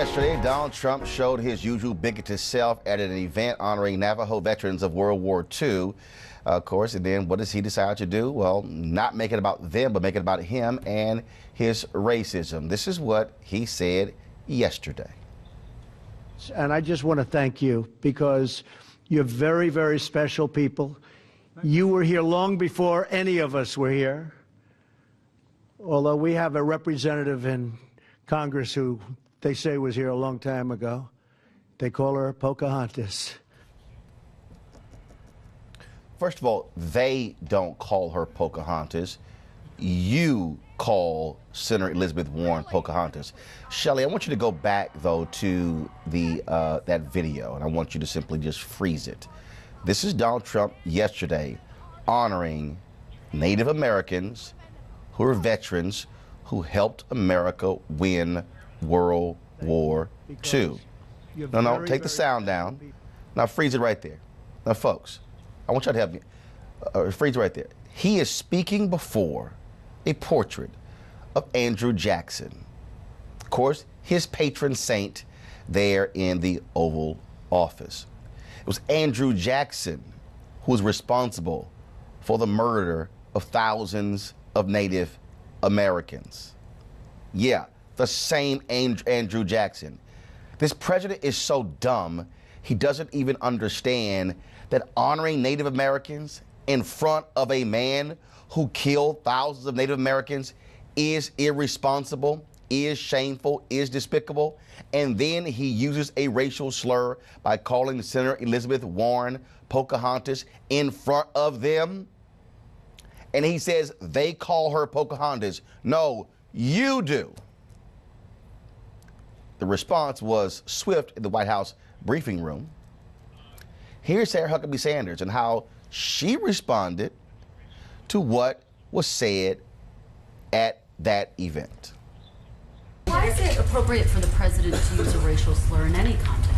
Yesterday, Donald Trump showed his usual bigoted self at an event honoring Navajo veterans of World War II. Of course, and then what does he decide to do? Well, not make it about them, but make it about him and his racism. This is what he said yesterday. And I just want to thank you because you're very, very special people. You were here long before any of us were here. Although we have a representative in Congress who they say was here a long time ago. They call her Pocahontas. First of all, they don't call her Pocahontas. You call Senator Elizabeth Warren Pocahontas. Shelley, I want you to go back, though, to the that video, and I want you to simply just freeze it. This is Donald Trump yesterday honoring Native Americans who are veterans who helped America win World War II. No, take the sound down. Now freeze it right there. Now, folks, I want y'all to help me. Freeze it right there. He is speaking before a portrait of Andrew Jackson. Of course, his patron saint there in the Oval Office. It was Andrew Jackson who was responsible for the murder of thousands of Native Americans. Yeah, the same Andrew Jackson. This president is so dumb, he doesn't even understand that honoring Native Americans in front of a man who killed thousands of Native Americans is irresponsible, is shameful, is despicable. And then he uses a racial slur by calling Senator Elizabeth Warren Pocahontas in front of them. And he says they call her Pocahontas. No, you do. The response was swift in the White House briefing room. Here's Sarah Huckabee Sanders and how she responded to what was said at that event. Why is it appropriate for the president to use a racial slur in any context?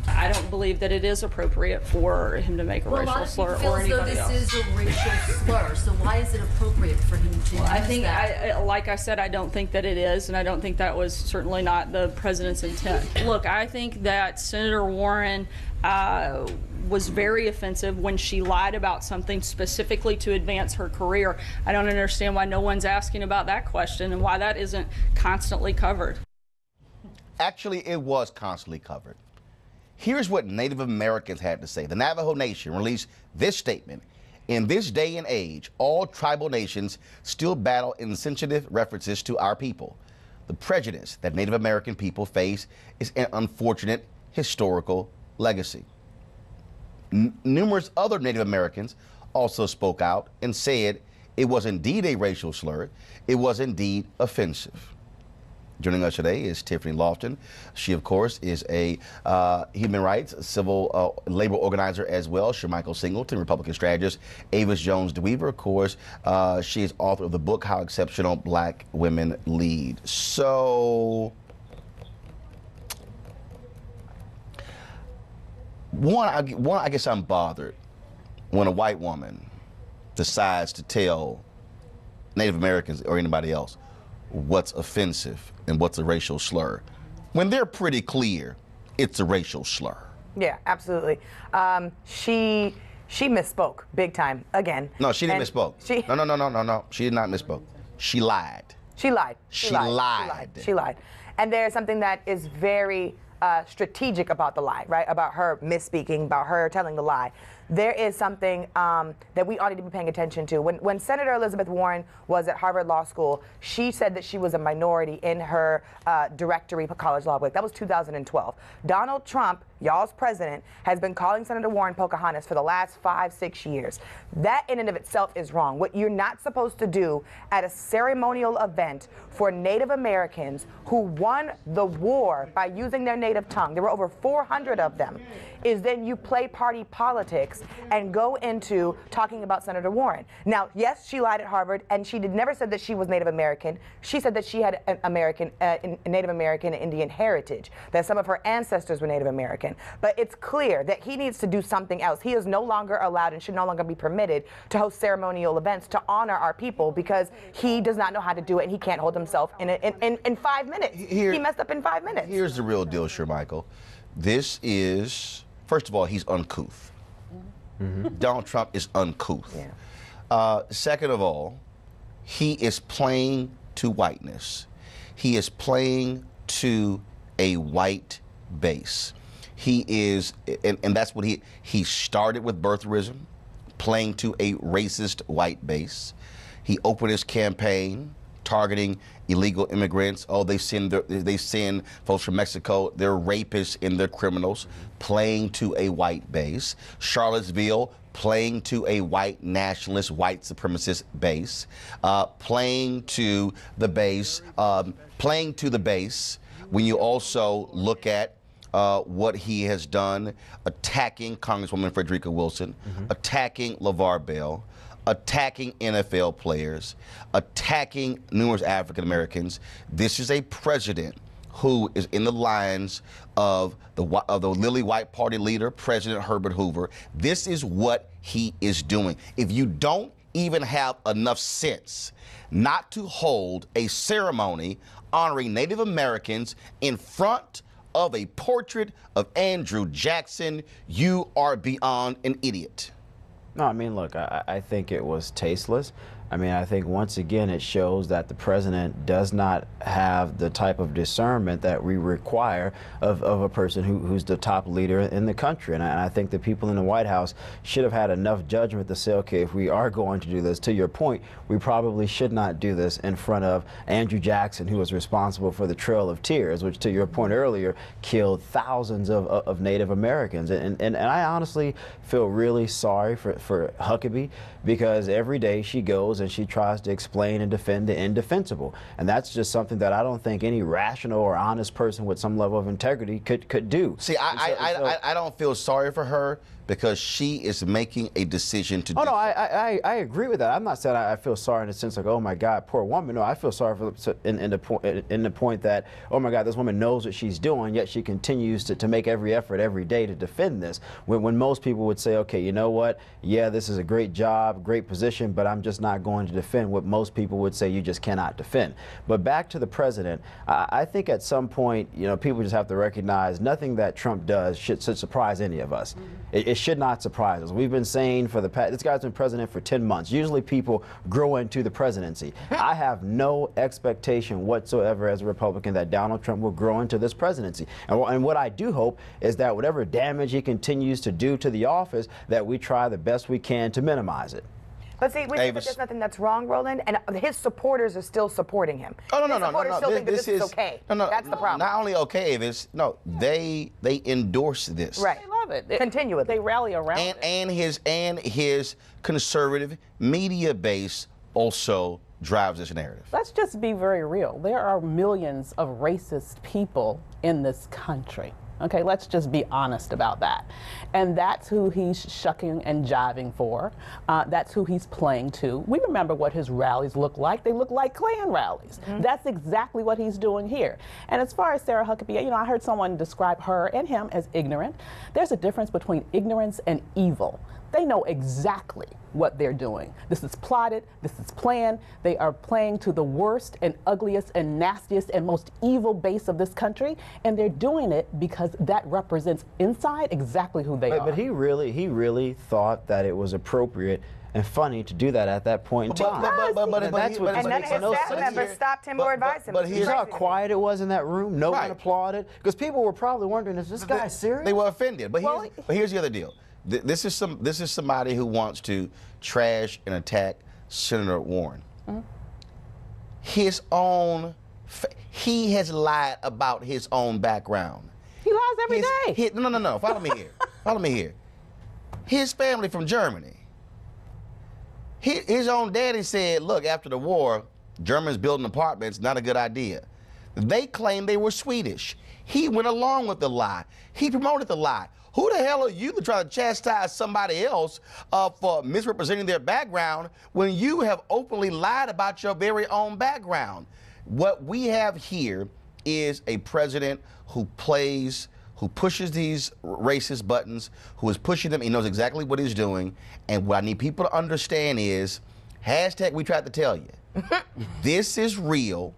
I don't believe that it is appropriate for him to make a racial slur or anybody else. A lot of people feel as though this is a racial slur, so why is it appropriate for him to use that? I think, like I said, I don't think that it is, and I don't think that was certainly not the president's intent. Look, I think that Senator Warren was very offensive when she lied about something specifically to advance her career. I don't understand why no one's asking about that question and why that isn't constantly covered. Actually, it was constantly covered. Here's what Native Americans had to say. The Navajo Nation released this statement. In this day and age, all tribal nations still battle insensitive references to our people. The prejudice that Native American people face is an unfortunate historical legacy. Numerous other Native Americans also spoke out and said it was indeed a racial slur. It was indeed offensive. Joining us today is Tiffany Lofton. She, of course, is a human rights, civil labor organizer as well. Shermichael Singleton, Republican strategist. Avis Jones-DeWeaver, of course. She is author of the book, How Exceptional Black Women Lead. So, I guess I'm bothered when a white woman decides to tell Native Americans or anybody else what's offensive and what's a racial slur, when they're pretty clear it's a racial slur. Yeah, absolutely. She misspoke big time again. No, she didn't misspoke. No. She did not misspoke. She lied. She lied. She lied. She lied. And there's something that is very strategic about the lie, right? About her misspeaking, about her telling the lie. There is something that we ought to be paying attention to. When Senator Elizabeth Warren was at Harvard Law School, she said that she was a minority in her directory for college law book. That was 2012. Donald Trump, y'all's president, has been calling Senator Warren Pocahontas for the last 5-6 years. That in and of itself is wrong. What you're not supposed to do at a ceremonial event for Native Americans who won the war by using their native tongue, there were over 400 of them, is then you play party politics politics and go into talking about Senator Warren. Now, yes, she lied at Harvard, and she never said that she was Native American. She said that she had Native American and Indian heritage, that some of her ancestors were Native American. But it's clear that he needs to do something else. He is no longer allowed and should no longer be permitted to host ceremonial events to honor our people because he does not know how to do it, and he can't hold himself in 5 minutes. He messed up in 5 minutes. Here's the real deal, Michael. This is, first of all, he's uncouth. Donald Trump is uncouth. Yeah. Second of all, he is playing to whiteness. He is playing to a white base. He is, and that's what he started with birtherism, playing to a racist white base. He opened his campaign targeting illegal immigrants. Oh, they send folks from Mexico. They're rapists and they're criminals. Playing to a white base. Charlottesville, playing to a white nationalist, white supremacist base. Playing to the base. When you also look at what he has done, attacking Congresswoman Frederica Wilson, attacking LeVar Bell, attacking NFL players, attacking numerous African Americans. This is a president who is in the lines of the Lily White Party leader, President Herbert Hoover. This is what he is doing. If you don't even have enough sense not to hold a ceremony honoring Native Americans in front of a portrait of Andrew Jackson, you are beyond an idiot. No, I mean, look, I think it was tasteless. I mean, I think once again it shows that the president does not have the type of discernment that we require of a person who's the top leader in the country. And I think the people in the White House should have had enough judgment to say, okay, if we are going to do this, to your point, we probably should not do this in front of Andrew Jackson, who was responsible for the Trail of Tears, which, to your point earlier, killed thousands of Native Americans. And I honestly feel really sorry for Huckabee, because every day she goes and she tries to explain and defend the indefensible. And that's just something that I don't think any rational or honest person with some level of integrity could do. See, I don't feel sorry for her, because she is making a decision to do. Oh, no, I agree with that. I'm not saying I feel sorry in the sense like, oh my God, poor woman. No, I feel sorry for in the point that, oh my God, this woman knows what she's doing, yet she continues to make every effort every day to defend this. When most people would say, okay, you know what? Yeah, this is a great job, great position, but I'm just not going to defend what most people would say you just cannot defend. But back to the president, I think at some point, you know, people just have to recognize nothing that Trump does should surprise any of us. It should not surprise us. We've been saying for the past, this guy's been president for 10 months. Usually people grow into the presidency. I have no expectation whatsoever as a Republican that Donald Trump will grow into this presidency. And what I do hope is that whatever damage he continues to do to the office, that we try the best we can to minimize it. But see, we think that there's nothing that's wrong, Roland, and his supporters are still supporting him. Oh, his supporters still think that this is okay. That's the problem. Not only okay, Avis, no, they endorse this. Right. They love it. Continually. They rally around it. And his conservative media base also drives this narrative. Let's just be very real. There are millions of racist people in this country. Okay, let's just be honest about that. And that's who he's shucking and jiving for. That's who he's playing to. We remember what his rallies look like. They look like Klan rallies. That's exactly what he's doing here. And as far as Sarah Huckabee, you know, I heard someone describe her and him as ignorant. There's a difference between ignorance and evil. They know exactly what they're doing. This is plotted, this is planned. They are playing to the worst and ugliest and nastiest and most evil base of this country, and they're doing it because that represents inside exactly who they are. But he really thought that it was appropriate and funny to do that at that point in time. And none of his staff members stopped him or advised him. But here's how quiet it was in that room. No one applauded, because people were probably wondering, is this guy serious? They were offended. But here's the other deal. This is somebody who wants to trash and attack Senator Warren. His own, he has lied about his own background. He lies every day. No. Follow me here. Follow me here. His family from Germany. His own daddy said, look, after the war, Germans building apartments, not a good idea. They claimed they were Swedish. He went along with the lie. He promoted the lie. Who the hell are you to try to chastise somebody else for misrepresenting their background when you have openly lied about your very own background? What we have here is a president who pushes these racist buttons, who is pushing them. He knows exactly what he's doing. And what I need people to understand is, hashtag we tried to tell you. This is real.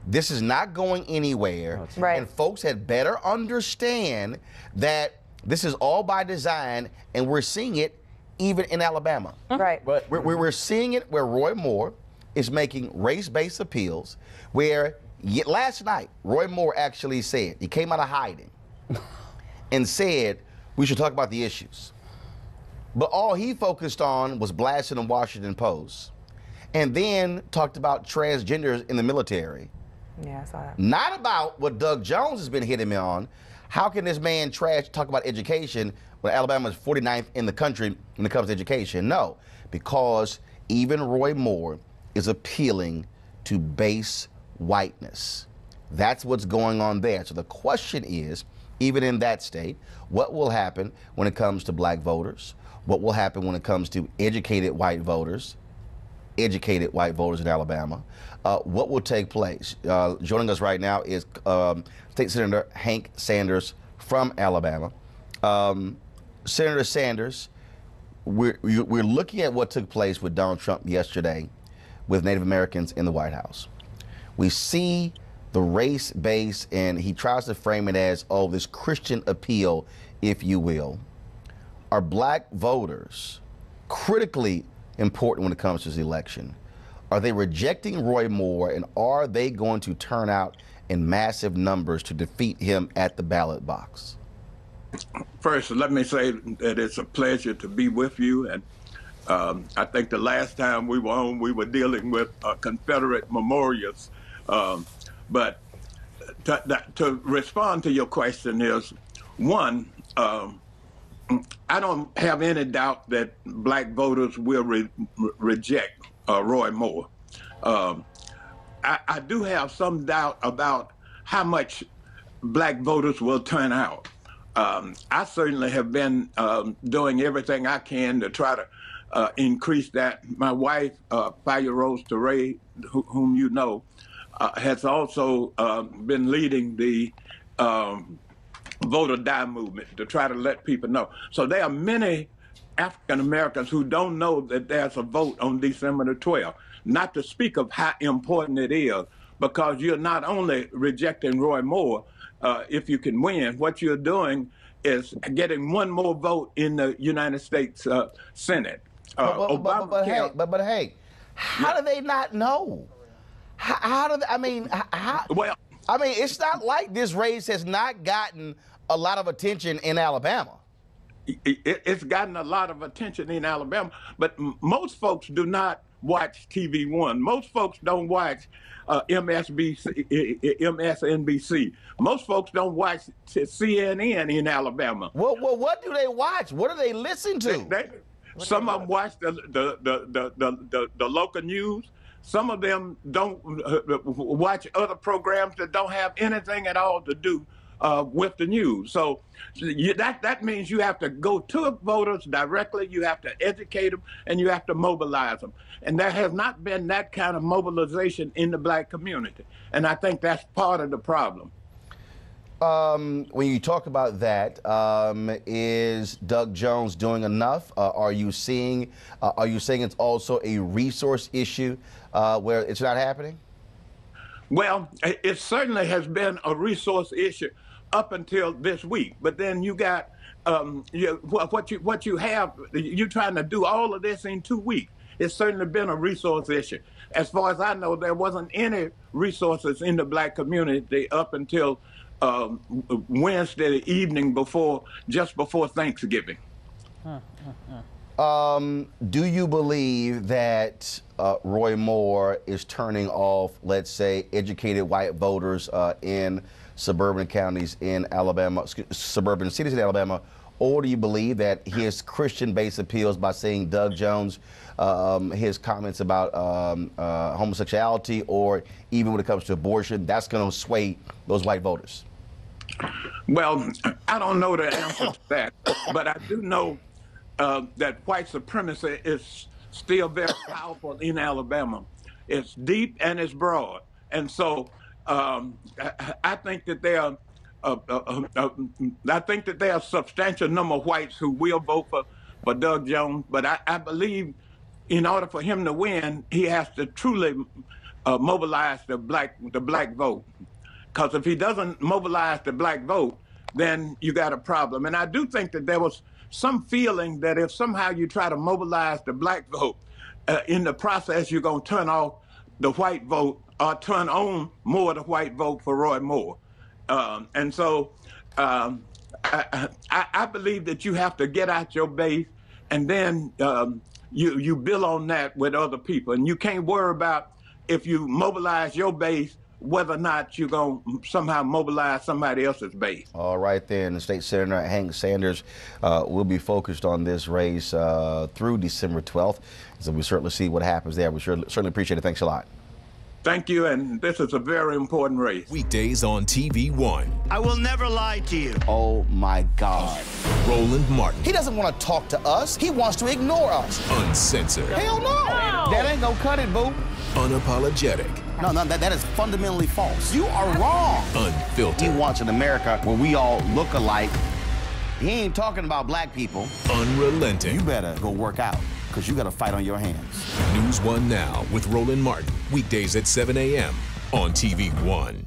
This is not going anywhere. Right. And folks had better understand that this is all by design, and we're seeing it even in Alabama. Right. But We're seeing it where Roy Moore is making race-based appeals, where last night, Roy Moore actually said, he came out of hiding and said, we should talk about the issues. But all he focused on was blasting the Washington Post, and then talked about transgenders in the military. Yeah, I saw that. Not about what Doug Jones has been hitting me on. How can this man talk about education when Alabama is 49th in the country when it comes to education? No, because even Roy Moore is appealing to base whiteness. That's what's going on there. So the question is, even in that state, what will happen when it comes to black voters? What will happen when it comes to educated white voters in Alabama? What will take place? Joining us right now is State Senator Hank Sanders from Alabama. Senator Sanders, we're looking at what took place with Donald Trump yesterday with Native Americans in the White House. We see the race base, and he tries to frame it as, oh, this Christian appeal, if you will. Are black voters critically important when it comes to this election? Are they rejecting Roy Moore, and are they going to turn out in massive numbers to defeat him at the ballot box? First, let me say that it's a pleasure to be with you. And I think the last time we were on, we were dealing with Confederate memorials. But to respond to your question is, one, I don't have any doubt that black voters will reject Roy Moore. I do have some doubt about how much black voters will turn out. I certainly have been doing everything I can to try to increase that. My wife, Faya Rose Teray, whom you know, has also been leading the Vote or Die movement to try to let people know. So there are many African Americans who don't know that there's a vote on December the 12th, not to speak of how important it is, because you're not only rejecting Roy Moore, if you can win, what you're doing is getting one more vote in the United States Senate. But hey, how do they not know? How do they, I mean, Well, I mean, it's not like this race has not gotten a lot of attention in Alabama. It's gotten a lot of attention in Alabama, but most folks do not watch TV One. Most folks don't watch MSNBC. Most folks don't watch CNN in Alabama. Well, what do they watch? What do they listen to? Some of them watch the local news. Some of them don't watch other programs that don't have anything at all to do with the news. So that means you have to go to voters directly, you have to educate them, and you have to mobilize them. And there has not been that kind of mobilization in the black community. And I think that's part of the problem. When you talk about that, is Doug Jones doing enough? Are you saying it's also a resource issue where it's not happening? Well, it certainly has been a resource issue up until this week. But then you got what you have. You're trying to do all of this in 2 weeks. It's certainly been a resource issue. As far as I know, there wasn't any resources in the black community up until Wednesday evening just before Thanksgiving. Do you believe that Roy Moore is turning off, let's say, educated white voters in suburban counties in Alabama, suburban cities in Alabama, or do you believe that his Christian-based appeals by saying Doug Jones, his comments about homosexuality, or even when it comes to abortion, that's going to sway those white voters? Well, I don't know the answer to that, but I do know that white supremacy is still very powerful in Alabama. It's deep and it's broad, and so I think that there are a substantial number of whites who will vote for Doug Jones, but I believe in order for him to win, he has to truly mobilize the black vote. Because if he doesn't mobilize the black vote, then you got a problem. And I do think that there was some feeling that if somehow you try to mobilize the black vote, in the process you're going to turn off the white vote or turn on more of the white vote for Roy Moore. And so I believe that you have to get out your base, and then you build on that with other people. And you can't worry about, if you mobilize your base, whether or not you're going to somehow mobilize somebody else's base. All right, then. State Senator Hank Sanders will be focused on this race through December 12th. So we certainly see what happens there. We certainly appreciate it. Thanks a lot. Thank you, and this is a very important race. Weekdays on TV One. I will never lie to you. Oh, my God. Roland Martin. He doesn't want to talk to us. He wants to ignore us. Uncensored. Hell no. That ain't gonna cut it, boo. Unapologetic. No, that is fundamentally false. You are wrong. Unfiltered. He wants an America where we all look alike. He ain't talking about black people. Unrelenting. You better go work out, because you got a fight on your hands. NewsOne Now with Roland Martin. Weekdays at 7 a.m. on TV One.